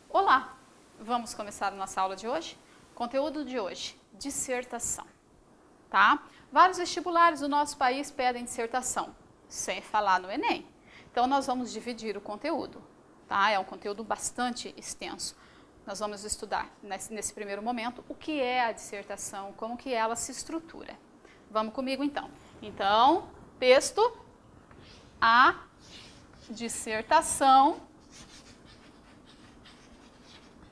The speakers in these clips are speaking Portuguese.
Olá! Vamos começar a nossa aula de hoje? Conteúdo de hoje, dissertação. Tá? Vários vestibulares do nosso país pedem dissertação, sem falar no Enem. Então, nós vamos dividir o conteúdo. Tá? É um conteúdo bastante extenso. Nós vamos estudar, nesse primeiro momento, o que é a dissertação, como que ela se estrutura. Vamos comigo, então. Então, texto, a dissertação.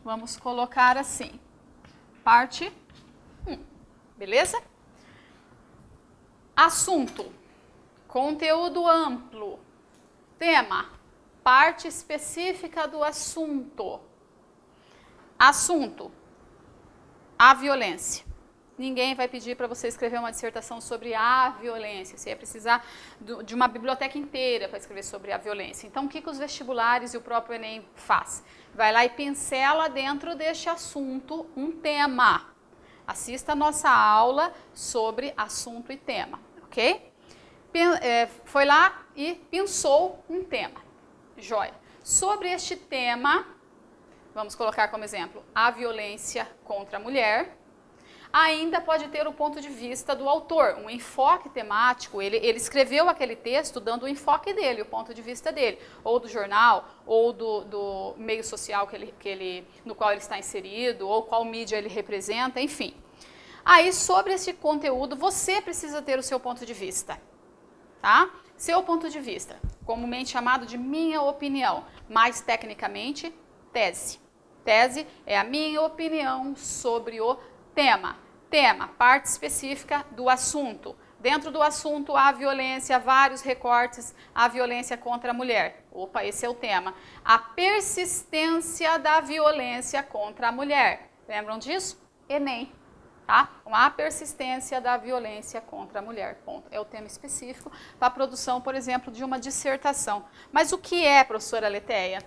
Vamos colocar assim, parte 1, beleza? Assunto, conteúdo amplo. Tema, parte específica do assunto. Assunto, a violência. Ninguém vai pedir para você escrever uma dissertação sobre a violência. Você ia precisar de uma biblioteca inteira para escrever sobre a violência. Então, o que os vestibulares e o próprio Enem faz? Vai lá e pincela dentro deste assunto um tema. Assista a nossa aula sobre assunto e tema, ok? Foi lá e pensou um tema. Joia. Sobre este tema, vamos colocar como exemplo a violência contra a mulher. Ainda pode ter o ponto de vista do autor, um enfoque temático. Ele escreveu aquele texto dando o enfoque dele, o ponto de vista dele, ou do jornal, ou do meio social no qual ele está inserido, ou qual mídia ele representa, enfim. Aí, sobre esse conteúdo, você precisa ter o seu ponto de vista, tá? Seu ponto de vista, comumente chamado de minha opinião, mais tecnicamente, tese. Tese é a minha opinião sobre o tema. Tema, parte específica do assunto. Dentro do assunto há violência, vários recortes, a violência contra a mulher. Opa, esse é o tema. A persistência da violência contra a mulher. Lembram disso? Enem. Tá? A persistência da violência contra a mulher. Ponto. É o tema específico para a produção, por exemplo, de uma dissertação. Mas o que é, professora Letéia?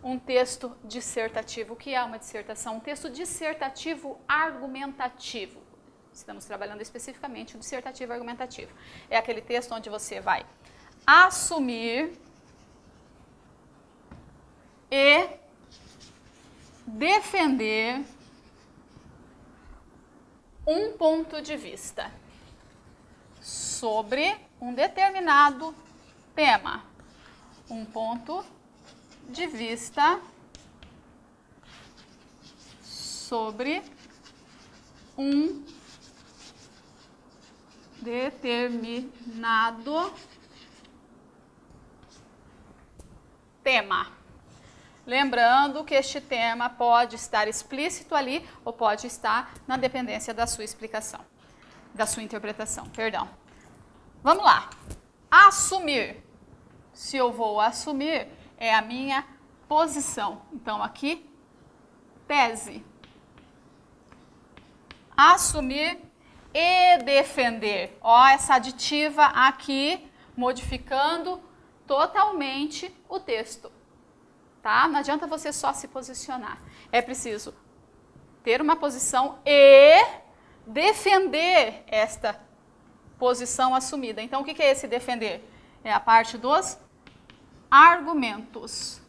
Um texto dissertativo. O que é uma dissertação? Um texto dissertativo argumentativo. Estamos trabalhando especificamente o dissertativo argumentativo. É aquele texto onde você vai assumir e defender um ponto de vista sobre um determinado tema. Um ponto de vista sobre um determinado tema. Lembrando que este tema pode estar explícito ali ou pode estar na dependência da sua explicação, da sua interpretação, perdão. Vamos lá. Assumir. Se eu vou assumir, é a minha posição. Então, aqui, tese. Assumir e defender. Ó, essa aditiva aqui, modificando totalmente o texto. Tá? Não adianta você só se posicionar. É preciso ter uma posição e defender esta posição assumida. Então, o que é esse defender? É a parte dos argumentos.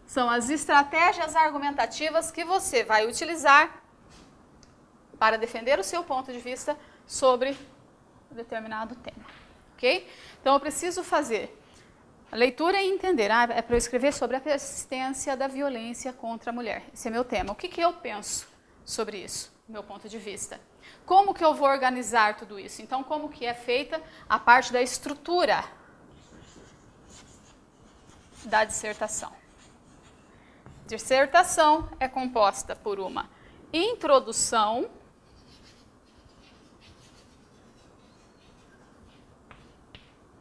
São as estratégias argumentativas que você vai utilizar para defender o seu ponto de vista sobre um determinado tema. Ok? Então, eu preciso fazer a leitura e entender. É para eu escrever sobre a persistência da violência contra a mulher. Esse é meu tema. O que eu penso sobre isso, meu ponto de vista? Como que eu vou organizar tudo isso? Então, como que é feita a parte da estrutura da dissertação? Dissertação é composta por uma introdução,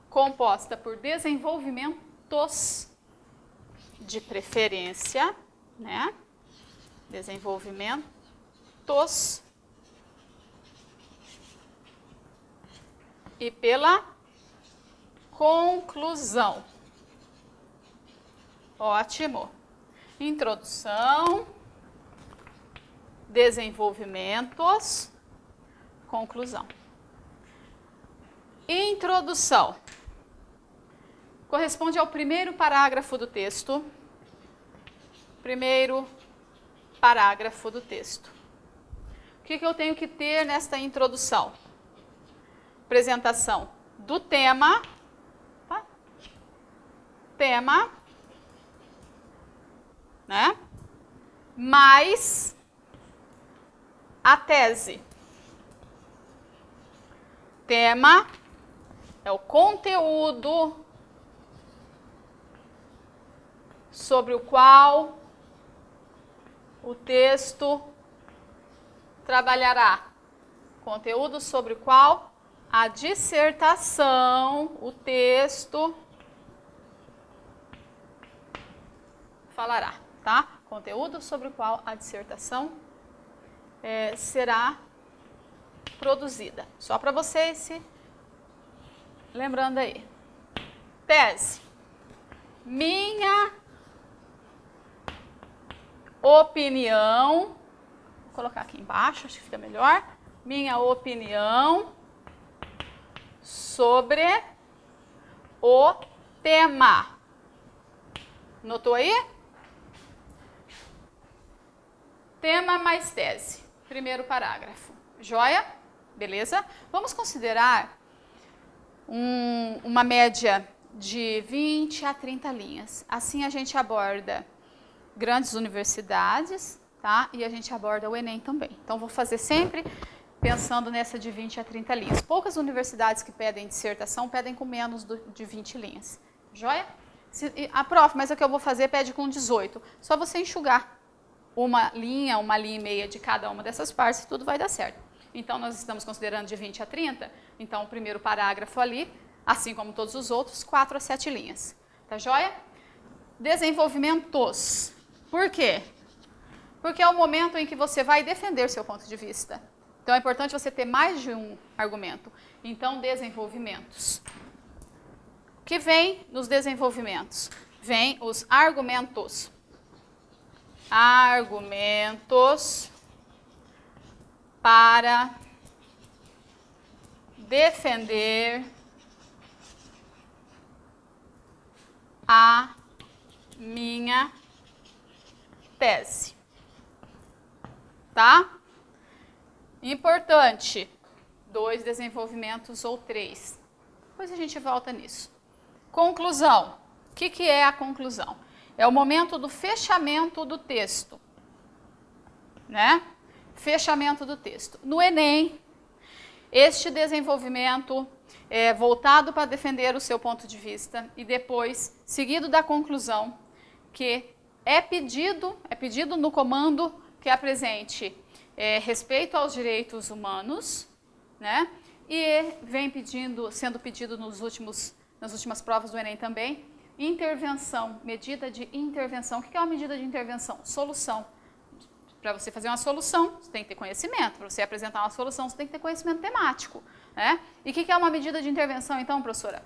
composta por desenvolvimentos de preferência, né? Desenvolvimentos e pela conclusão. Ótimo. Introdução, desenvolvimentos, conclusão. Introdução. Corresponde ao primeiro parágrafo do texto. Primeiro parágrafo do texto. O que eu tenho que ter nesta introdução? Apresentação do tema, tá? Tema, né? Mais a tese. Tema é o conteúdo sobre o qual o texto trabalhará. Conteúdo sobre o qual a dissertação, o texto, falará, tá? Conteúdo sobre o qual a dissertação será produzida. Só para vocês se lembrando aí. Tese. Minha opinião, vou colocar aqui embaixo, acho que fica melhor. Minha opinião sobre o tema. Notou aí? Tema mais tese. Primeiro parágrafo. Joia? Beleza? Vamos considerar uma média de 20 a 30 linhas. Assim a gente aborda grandes universidades, tá? E a gente aborda o Enem também. Então, vou fazer sempre pensando nessa de 20 a 30 linhas. Poucas universidades que pedem dissertação pedem com menos de 20 linhas. Joia? Prof, mas o que eu vou fazer pede com 18. Só você enxugar uma linha e meia de cada uma dessas partes e tudo vai dar certo. Então, nós estamos considerando de 20 a 30. Então, o primeiro parágrafo ali, assim como todos os outros, 4 a 7 linhas. Tá joia? Desenvolvimentos. Por quê? Porque é o momento em que você vai defender seu ponto de vista. Então, é importante você ter mais de um argumento. Então, desenvolvimentos. O que vem nos desenvolvimentos? Vem os argumentos. Argumentos para defender a minha tese. Tá? Importante, 2 desenvolvimentos ou 3. Depois a gente volta nisso. Conclusão. O que é a conclusão? É o momento do fechamento do texto. Né? Fechamento do texto. No Enem, este desenvolvimento é voltado para defender o seu ponto de vista e depois seguido da conclusão, que é pedido no comando que apresente respeito aos direitos humanos, né? E vem sendo pedido nas últimas provas do Enem também, intervenção, medida de intervenção. O que é uma medida de intervenção? Solução. Para você fazer uma solução, você tem que ter conhecimento. Para você apresentar uma solução, você tem que ter conhecimento temático. Né? E o que é uma medida de intervenção, então, professora?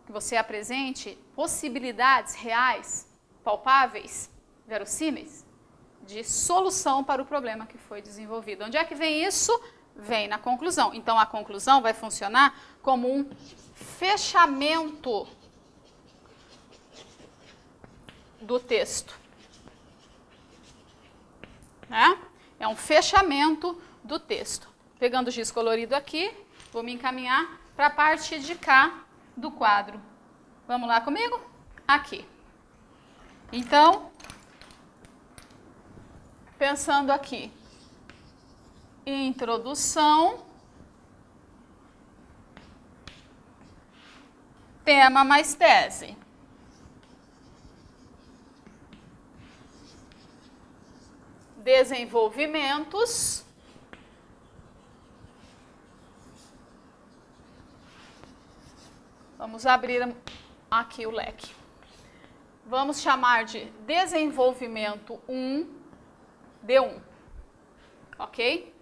Que você apresente possibilidades reais, palpáveis, verossímeis, de solução para o problema que foi desenvolvido. Onde é que vem isso? Vem na conclusão. Então, a conclusão vai funcionar como um fechamento do texto. Né? É um fechamento do texto. Pegando o giz colorido aqui, vou me encaminhar para a parte de cá do quadro. Vamos lá comigo? Aqui. Então, pensando aqui, introdução, tema mais tese. Desenvolvimentos. Vamos abrir aqui o leque. Vamos chamar de desenvolvimento 1, D1. Ok?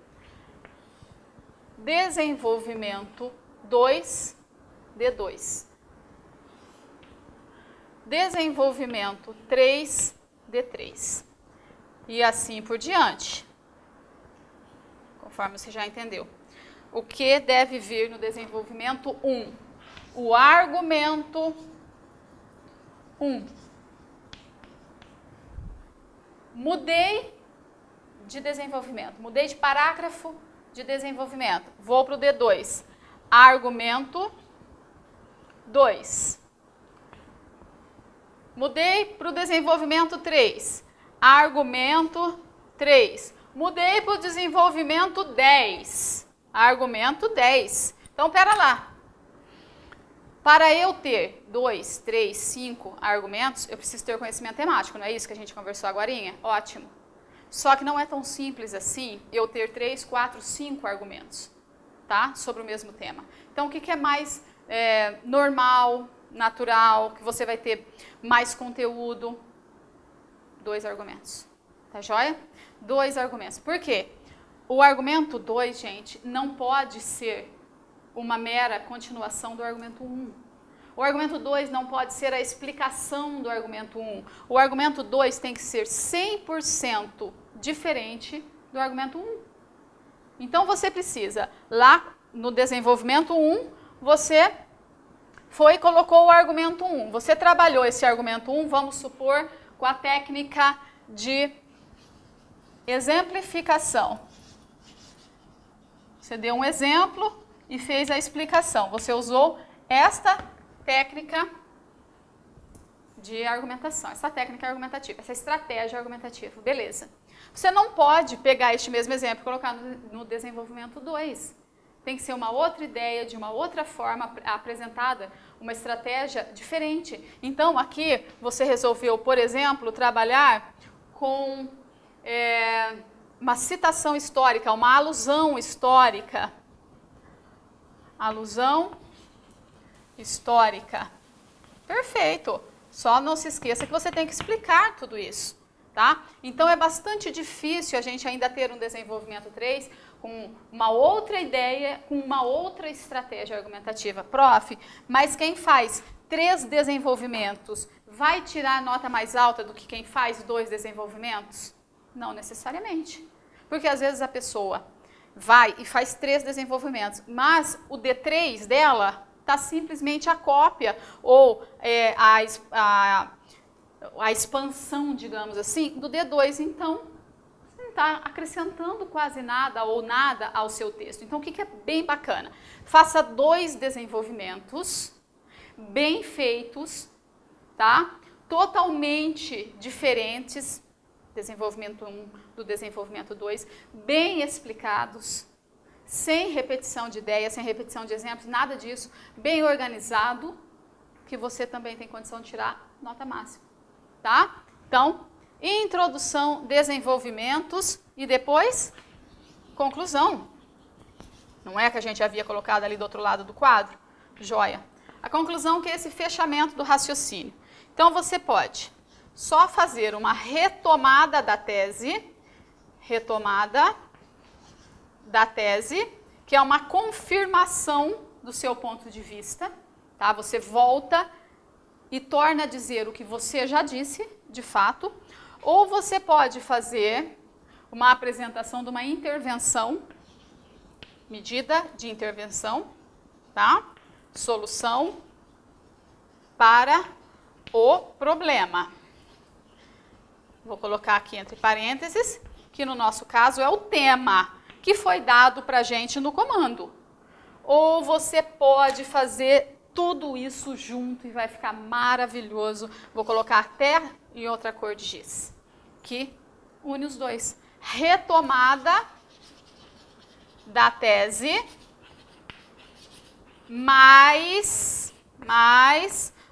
Desenvolvimento 2, D2. Desenvolvimento 3, D3. E assim por diante. conforme você já entendeu. O que deve vir no desenvolvimento 1? O argumento 1. Mudei de desenvolvimento, mudei de parágrafo de desenvolvimento. Vou para o D2. Argumento 2. Mudei para o desenvolvimento 3. Argumento 3. Mudei para o desenvolvimento 10. Argumento 10. Então, pera lá. Para eu ter 2, 3, 5 argumentos, eu preciso ter conhecimento temático, não é isso que a gente conversou agorinha? Ótimo. Só que não é tão simples assim eu ter 3, 4, 5 argumentos, tá? Sobre o mesmo tema. Então, o que é mais normal, natural, que você vai ter mais conteúdo? 2 argumentos. Tá joia? 2 argumentos. Por quê? O argumento 2, gente, não pode ser uma mera continuação do argumento 1. O argumento 2 não pode ser a explicação do argumento 1. O argumento 2 tem que ser 100% diferente do argumento 1. Então, você precisa, lá no desenvolvimento 1, você foi e colocou o argumento 1. Você trabalhou esse argumento 1, vamos supor, com a técnica de exemplificação. Você deu um exemplo e fez a explicação. Você usou esta técnica de argumentação, essa técnica argumentativa, essa estratégia argumentativa. Beleza. Você não pode pegar este mesmo exemplo e colocar no desenvolvimento 2. Tem que ser uma outra ideia, de uma outra forma apresentada, uma estratégia diferente. Então, aqui você resolveu, por exemplo, trabalhar com uma citação histórica, uma alusão histórica. Alusão histórica. Perfeito. Só não se esqueça que você tem que explicar tudo isso, tá? Então, é bastante difícil a gente ainda ter um desenvolvimento 3 com uma outra ideia, com uma outra estratégia argumentativa. Prof, mas quem faz 3 desenvolvimentos vai tirar a nota mais alta do que quem faz 2 desenvolvimentos? Não necessariamente. Porque às vezes a pessoa vai e faz 3 desenvolvimentos, mas o D3 dela está simplesmente a cópia ou a expansão, digamos assim, do D2. Então, não está acrescentando quase nada ou nada ao seu texto. Então, o que é bem bacana? Faça 2 desenvolvimentos bem feitos, tá? Totalmente diferentes, desenvolvimento 1 do desenvolvimento 2, bem explicados, sem repetição de ideias, sem repetição de exemplos, nada disso, bem organizado, que você também tem condição de tirar nota máxima, tá? Então, introdução, desenvolvimentos e depois conclusão. Não é que a gente havia colocado ali do outro lado do quadro? Joia. A conclusão que é esse fechamento do raciocínio. Então, você pode só fazer uma retomada da tese, que é uma confirmação do seu ponto de vista, tá? Você volta e torna a dizer o que você já disse, de fato, ou você pode fazer uma apresentação de uma intervenção, medida de intervenção, tá? Solução para o problema. Vou colocar aqui entre parênteses, que no nosso caso é o tema que foi dado para a gente no comando. Ou você pode fazer tudo isso junto e vai ficar maravilhoso. Vou colocar até em outra cor de giz, que une os dois. Retomada da tese, mais,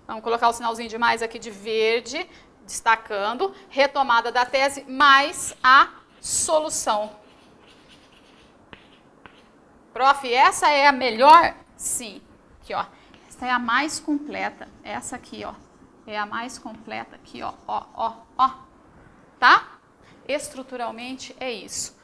vamos colocar o sinalzinho de mais aqui de verde, destacando, retomada da tese, mais a solução. Prof, essa é a melhor? Sim. Aqui, ó. Essa é a mais completa. Essa aqui, ó. É a mais completa. Aqui, ó. Ó. Tá? Estruturalmente é isso.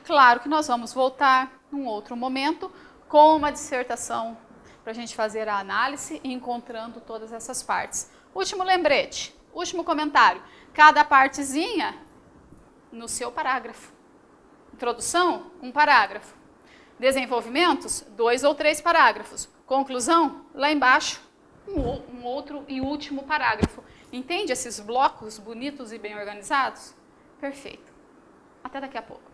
Claro que nós vamos voltar num outro momento com uma dissertação para a gente fazer a análise e encontrando todas essas partes. Último lembrete, último comentário. Cada partezinha no seu parágrafo. Introdução, 1 parágrafo. Desenvolvimentos, 2 ou 3 parágrafos. Conclusão, lá embaixo, um outro e último parágrafo. Entende esses blocos bonitos e bem organizados? Perfeito. Até daqui a pouco.